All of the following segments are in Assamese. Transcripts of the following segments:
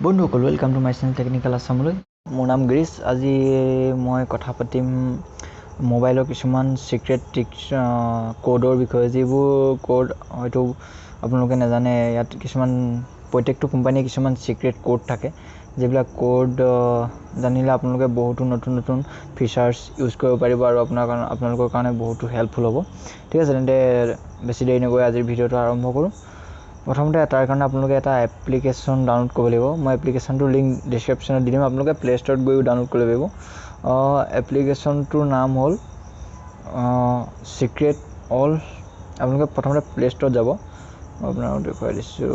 বন্ধুসকল welcome to my channel technical আসামলৈ মোৰ নাম গ্ৰীছ আজি মই কথা পাতিম মোবাইলৰ কিছুমান সিক্ৰেট ট্ৰিক্স কোডৰ বিষয়ে যিবোৰ কোড হয়তো আপোনালোকে নাজানে ইয়াত কিছুমান প্ৰত্যেকটো কোম্পানীৰ কিছুমান সিক্ৰেট কোড থাকে যিবিলাক কোড জানিলে আপোনালোকে বহুতো নতুন নতুন ফিচাৰ্স ইউজ কৰিব পাৰিব আৰু আপোনালোকৰ কাৰণে বহুতো হেল্পফুল হ'ব ঠিক আছে তেন্তে বেছি দেৰি নকৰি আজিৰ ভিডিঅ'টো আৰম্ভ কৰোঁ প্ৰথমতে তাৰ কাৰণে আপোনালোকে এটা এপ্লিকেশ্যন ডাউনলোড কৰিব লাগিব মই এপ্লিকেশ্যনটোৰ লিংক ডেসক্ৰিপশ্যনত দি দিম আপোনালোকে প্লে ষ্টৰত গৈ ডাউনলোড কৰিব লাগিব এপ্লিকেশ্যনটোৰ নাম হ'ল সিক্ৰেট অল আপোনালোকে প্ৰথমতে প্লে ষ্টৰত যাব মই আপোনালোকক দেখুৱাই দিছোঁ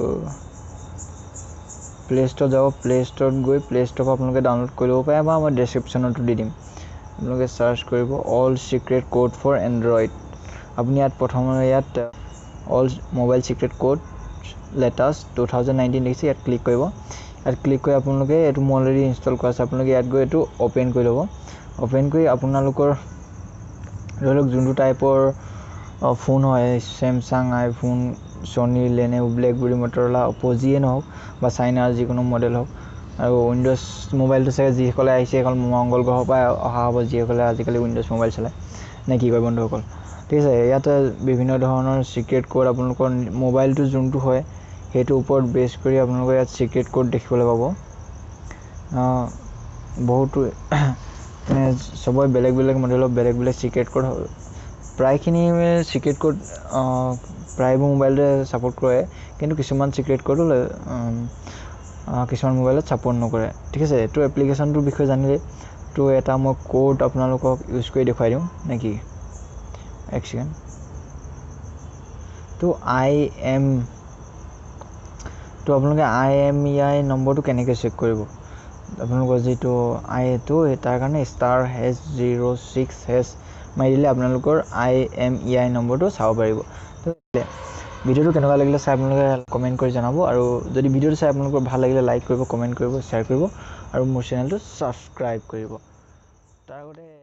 প্লে ষ্টৰত যাব প্লে ষ্টৰত গৈ প্লে ষ্টৰৰ পৰা আপোনালোকে ডাউনলোড কৰিব পাৰে বা মই ডেসক্ৰিপশ্যনতো দি দিম আপোনালোকে সাৰ্চ কৰিব all secret code for Android আপুনি ইয়াত প্ৰথমে ইয়াত all mobile secret code latest 2019 লিখি ইয়াত ক্লিক কৰিব ইয়াত ক্লিক কৰি আপোনালোকে এটো মই অলৰেডি ইনষ্টল কৰা আছে আপোনালোকে ইয়াত গৈ এটো ওপেন কৰি ল'ব ওপেন কৰি আপোনালোকৰ ধৰক যোনটো টাইপৰ ফোন হয় স্যামসাং আইফোন সনি লেনোভো ব্ল্যাকবেৰী মটৰলা অপো যিয়ে নহওক বা চাইনাৰ যিকোনো মডেল হওক আৰু উইন্ডোজ মোবাইলটো চাগে যিসকলে আহিছে এখন মংগল গ্ৰহৰ পৰা অহা হ'ব যিসকলে আজিকালি উইন্ডোজ মোবাইল চলায় নে কি কয় বন্ধুসকল ঠিক আছে ইয়াতে বিভিন্ন ধৰণৰ সিক্ৰেট কোড আপোনালোকৰ মোবাইলটো যোনটো হয় হেতু ওপৰত বেস কৰি আপোনালোকে ইয়াত সিক্ৰেট কোড দেখিবলৈ পাব বহুতো সবই বেলেগ বেলেগ মডেলৰ বেলেগ বেলেগ সিক্ৰেট কোড প্ৰায়খিনি সিক্ৰেট কোড প্ৰায়বোৰ মোবাইলতে সাপোৰ্ট কৰে কিন্তু কিছুমান সিক্ৰেট কোড কিছুমান মোবাইলত সাপোৰ্ট নকৰে ঠিক আছে এটো এপ্লিকেশ্যনটোৰ বিষয়ে জানিলে তো এটা মই কোড আপোনালোকক ইউজ কৰি দেখাই দিম নেকি এক সেকেন্ড তো তো আপোনালোকে IMEI নম্বৰটো কেনেকৈ চেক কৰিব আপোনালোকৰ যেটো আইটো তাৰ কাৰণে *#06# মাৰি দিলে আপোনালোকৰ IMEI নম্বৰটো চাব পাৰিব তো ভিডিওটো কেনেকুৱা লাগিলে চাই আপোনালোকে কমেন্ট কৰি জনাব আৰু যদি ভিডিওটো চাই আপোনালোকৰ ভাল লাগিলে লাইক কৰিব কমেন্ট কৰিব শেয়াৰ কৰিব আৰু মোৰ চেনেলটো সাবস্ক্ৰাইব কৰিব তাৰ আগতে